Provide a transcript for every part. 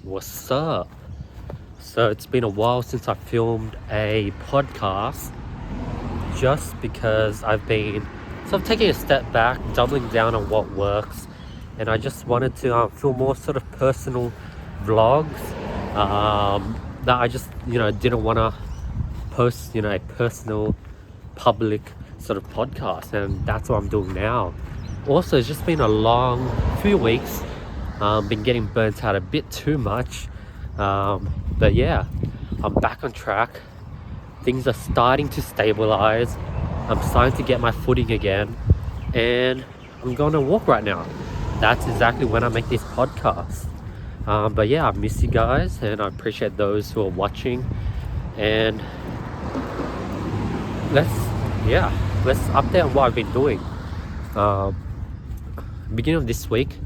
What's up? So it's been a while since I filmed a podcast just because I've been sort of taking a step back, doubling down on what works, and I just wanted to film more sort of personal vlogs that I just, didn't want to post, a personal, public sort of podcast, and that's what I'm doing now. Also, it's just been a long few weeks. Been getting burnt out a bit too much, but yeah, I'm back on track. Things are starting to stabilize. I'm starting to get my footing again, and I'm going on a walk right now. That's exactly when I make this podcast. But yeah, I miss you guys, and I appreciate those who are watching. And let's update on what I've been doing. Beginning of this week,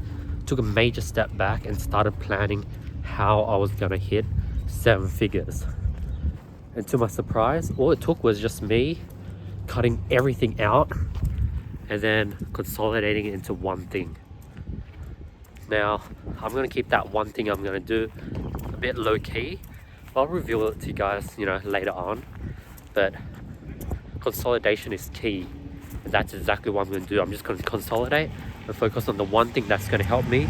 took a major step back and started planning how I was gonna hit 7 figures. And to my surprise, all it took was just me cutting everything out and then consolidating it into one thing. Now, I'm gonna keep that one thing I'm gonna do a bit low key. I'll reveal it to you guys, later on. But consolidation is key. And that's exactly what I'm gonna do. I'm just gonna consolidate and focus on the one thing that's gonna help me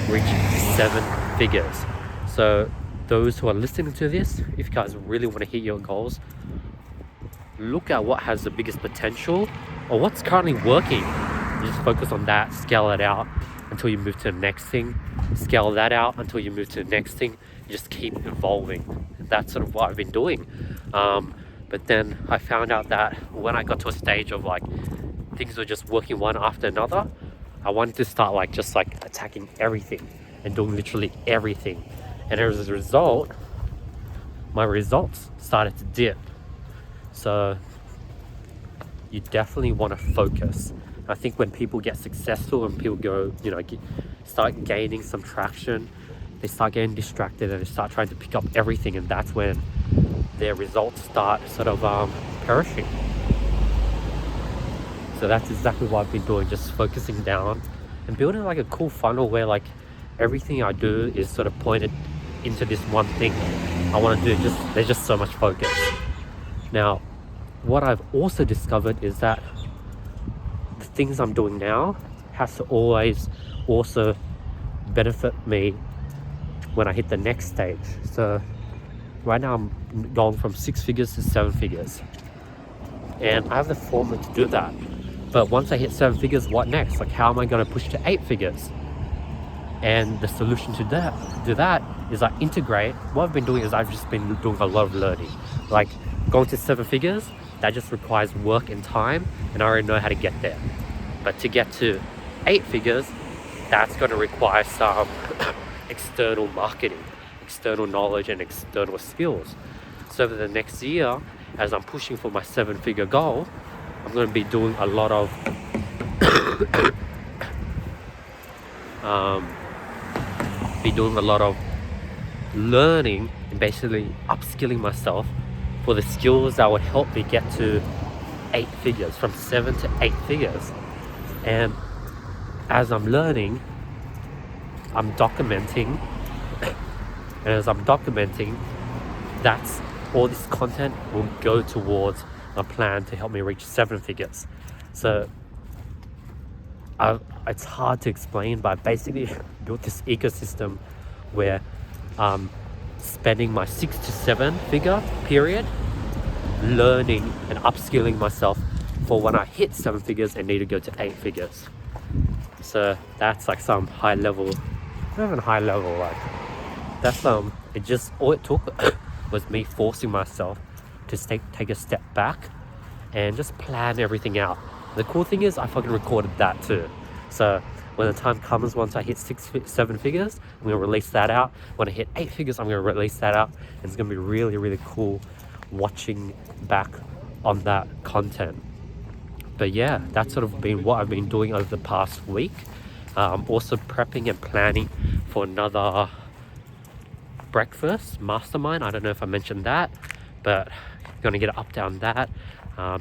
reach 7 figures. So those who are listening to this, if you guys really want to hit your goals, look at what has the biggest potential or what's currently working. You just focus on that, scale it out until you move to the next thing, scale that out until you move to the next thing. You just keep evolving. That's sort of what I've been doing. But then I found out that when I got to a stage of things were just working one after another, I wanted to start just attacking everything and doing literally everything. And as a result, my results started to dip. So you definitely want to focus. I think when people get successful and people go, start gaining some traction, they start getting distracted and they start trying to pick up everything, and that's when their results start sort of perishing. So that's exactly what I've been doing, just focusing down and building a cool funnel where everything I do is sort of pointed into this one thing I want to do. There's just so much focus. Now, what I've also discovered is that the things I'm doing now has to always also benefit me when I hit the next stage. So right now I'm going from 6 figures to 7 figures, and I have the formula to do that. But once I hit 7 figures, what next? How am I going to push to 8 figures? And the solution to that is I integrate. What I've been doing is I've just been doing a lot of learning. Going to 7 figures, that just requires work and time, and I already know how to get there. But to get to 8 figures, that's going to require some external marketing, external knowledge, and external skills. So over the next year, as I'm pushing for my 7-figure goal, I'm going to be doing a lot of learning and basically upskilling myself for the skills that would help me get to 8 figures, from 7 to 8 figures. And as I'm learning, I'm documenting, and as I'm documenting, that's all this content will go towards a plan to help me reach 7 figures. So it's hard to explain, but I basically built this ecosystem where I'm spending my 6 to 7 figure period learning and upskilling myself for when I hit 7 figures and need to go to 8 figures. So that's some high level, not even high level, that's it just, all it took was me forcing myself to take a step back and just plan everything out. The cool thing is I fucking recorded that too. So when the time comes, once I hit 7 figures, I'm gonna release that out. When I hit 8 figures, I'm gonna release that out. And it's gonna be really, really cool watching back on that content. But yeah, that's sort of been what I've been doing over the past week. Also prepping and planning for another breakfast mastermind. I don't know if I mentioned that, but gonna get an update on that.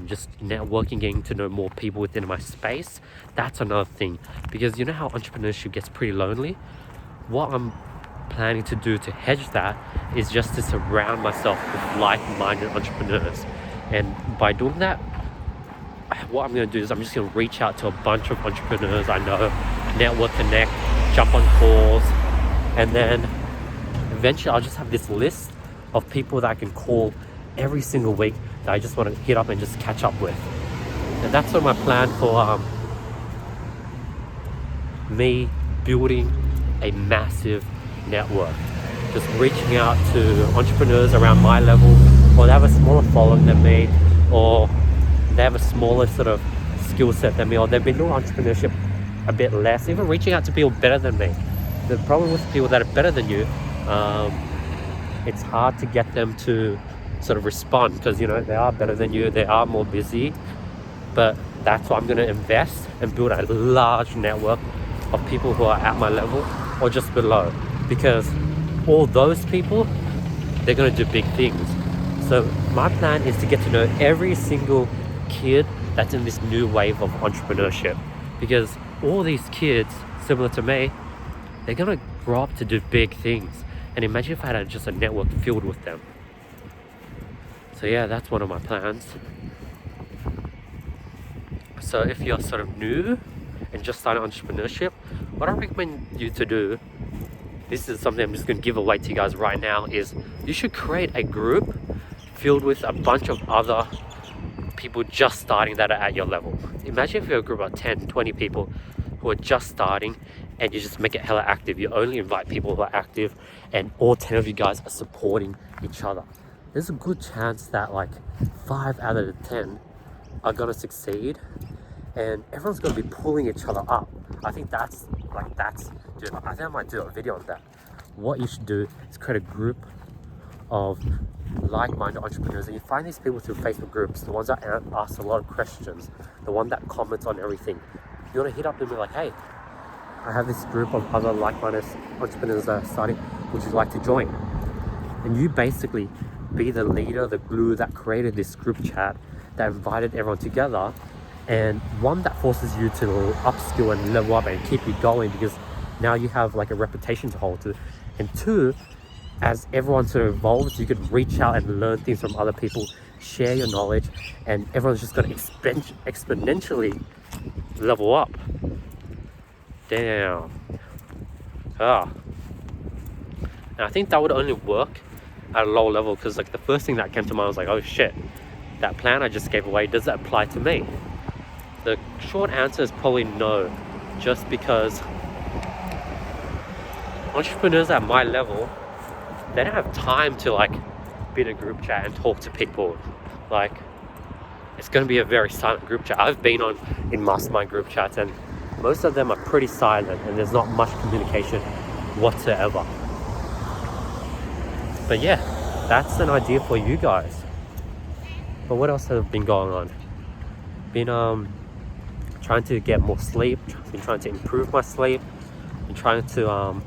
Just networking, getting to know more people within my space. That's another thing, because you know how entrepreneurship gets pretty lonely. What I'm planning to do to hedge that is just to surround myself with like-minded entrepreneurs. And by doing that, what I'm going to do is I'm just going to reach out to a bunch of entrepreneurs I know, network, connect, jump on calls, and then eventually I'll just have this list of people that I can call every single week that I just want to hit up and just catch up with. And that's sort of my plan for me building a massive network. Just reaching out to entrepreneurs around my level, or they have a smaller following than me, or they have a smaller sort of skill set than me, or they've been doing entrepreneurship a bit less, even reaching out to people better than me. The problem with people that are better than you, it's hard to get them to sort of respond, because, you know, they are better than you, they are more busy. But that's why I'm going to invest and build a large network of people who are at my level or just below, because all those people, they're going to do big things. So my plan is to get to know every single kid that's in this new wave of entrepreneurship, because all these kids, similar to me, they're going to grow up to do big things. And imagine if I had just a network filled with them. So yeah, that's one of my plans. So if you're sort of new and just starting entrepreneurship, what I recommend you to do, this is something I'm just going to give away to you guys right now, is you should create a group filled with a bunch of other people just starting that are at your level. Imagine if you're a group of 10, 20 people who are just starting, and you just make it hella active. You only invite people who are active, and all 10 of you guys are supporting each other. There's a good chance that like 5 out of the 10 are gonna succeed, and everyone's gonna be pulling each other up. I think dude, I think I might do a video on that. What you should do is create a group of like-minded entrepreneurs, and you find these people through Facebook groups, the ones that ask a lot of questions, the one that comments on everything. You want to hit up them and be like, hey, I have this group of other like-minded entrepreneurs that are starting, would you like to join? And you basically be the leader, the glue that created this group chat, that invited everyone together, and one, that forces you to upskill and level up and keep you going, because now you have like a reputation to hold to. And two, as everyone sort of evolves, you could reach out and learn things from other people, share your knowledge, and everyone's just going to exponentially level up. Damn. And I think that would only work at a low level, because like the first thing that came to mind was like, oh shit, that plan I just gave away, does that apply to me? The short answer is probably no, just because entrepreneurs at my level, they don't have time to like be in a group chat and talk to people. Like, it's going to be a very silent group chat. I've been in mastermind group chats, and most of them are pretty silent, and there's not much communication whatsoever. But yeah, that's an idea for you guys. But what else has been going on? Been trying to get more sleep, been trying to improve my sleep, been trying to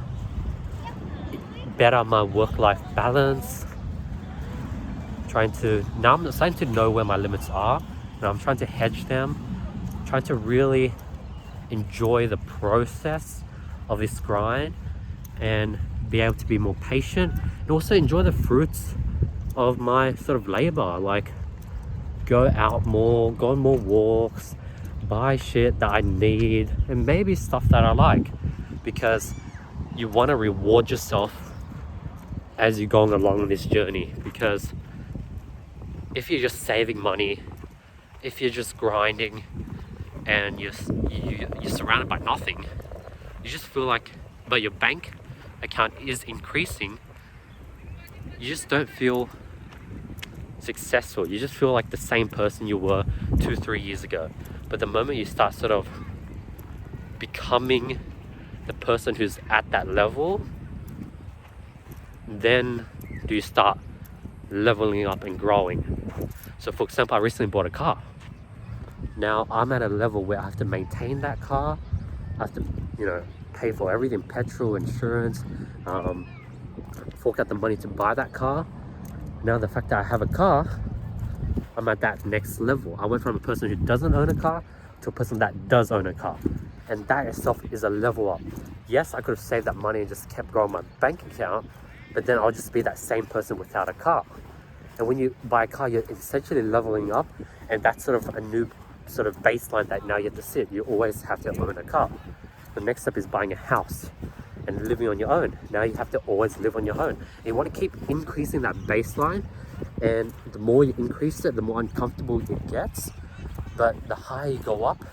better my work-life balance, now I'm starting to know where my limits are, and I'm trying to hedge them, trying to really enjoy the process of this grind and be able to be more patient, and also enjoy the fruits of my sort of labor, like go out more, go on more walks, buy shit that I need, and maybe stuff that I like, because you want to reward yourself as you're going along this journey. Because if you're just saving money, if you're just grinding and you're surrounded by nothing, you just feel like, but your bank account is increasing, you just don't feel successful. You just feel like the same person you were 2-3 years ago. But the moment you start sort of becoming the person who's at that level, then do you start leveling up and growing. So for example, I recently bought a car. Now I'm at a level where I have to maintain that car. I have to, pay for everything, petrol, insurance, fork out the money to buy that car. Now the fact that I have a car, I'm at that next level. I went from a person who doesn't own a car to a person that does own a car. And that itself is a level up. yes, I could have saved that money and just kept growing my bank account, but then I'll just be that same person without a car. And when you buy a car, you're essentially leveling up, and that's sort of a new sort of baseline that now you have to sit. You always have to own a car. The next step is buying a house and living on your own. Now you have to always live on your own. And you want to keep increasing that baseline, and the more you increase it, the more uncomfortable it gets. But the higher you go up,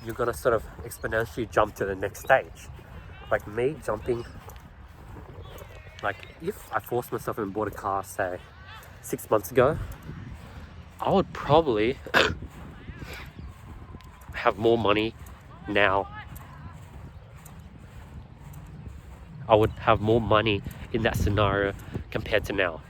you're gonna sort of exponentially jump to the next stage. Like me jumping, like if I forced myself and bought a car, say 6 months ago, I would probably have more money now. I would have more money in that scenario compared to now.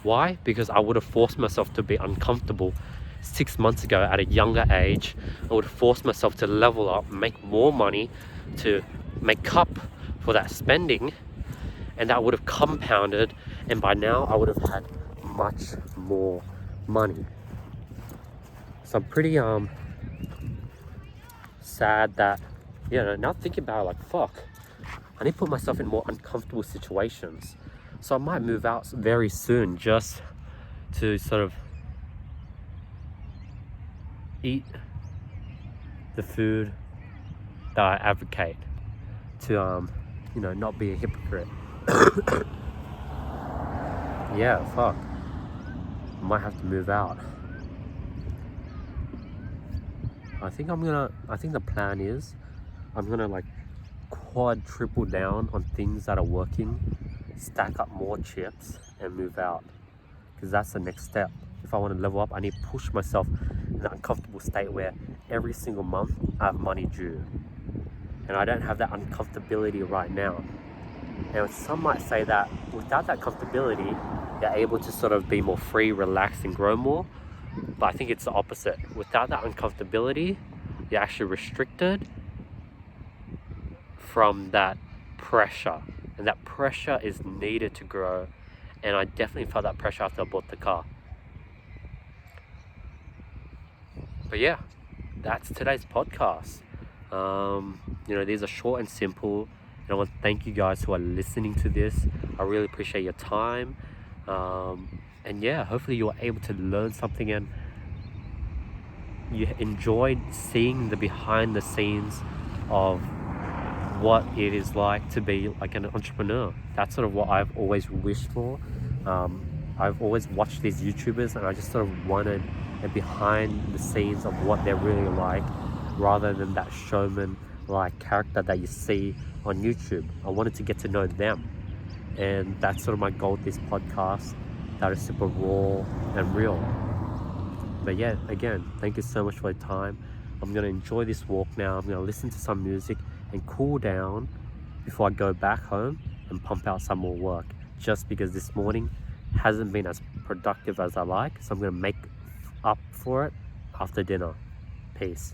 Why? Because I would have forced myself to be uncomfortable 6 months ago at a younger age. I would have forced myself to level up, make more money to make up for that spending, and that would have compounded, and by now I would have had much more money. So I'm pretty sad that, now thinking about it, like, fuck, I need to put myself in more uncomfortable situations. So I might move out very soon just to sort of eat the food that I advocate, to not be a hypocrite. Yeah, fuck, I might have to move out. I think the plan is I'm gonna like quadruple down on things that are working, stack up more chips and move out, because that's the next step. If I want to level up, I need to push myself in that uncomfortable state where every single month I have money due, and I don't have that uncomfortability right now. And some might say that without that comfortability, you're able to sort of be more free, relax, and grow more. But I think it's the opposite. Without that uncomfortability, you're actually restricted from that pressure. And that pressure is needed to grow. And I definitely felt that pressure after I bought the car. But yeah, that's today's podcast. These are short and simple. And I want to thank you guys who are listening to this. I really appreciate your time. And yeah, hopefully you were able to learn something and you enjoyed seeing the behind the scenes of what it is like to be like an entrepreneur. That's sort of what I've always wished for. I've always watched these YouTubers and I just sort of wanted a behind the scenes of what they're really like, rather than that showman like character that you see on YouTube. I wanted to get to know them, and that's sort of my goal with this podcast, that is super raw and real. But yeah, again, thank you so much for your time. I'm going to enjoy this walk now. I'm going to listen to some music and cool down before I go back home and pump out some more work, just because this morning hasn't been as productive as I like. So I'm going to make up for it after dinner. Peace.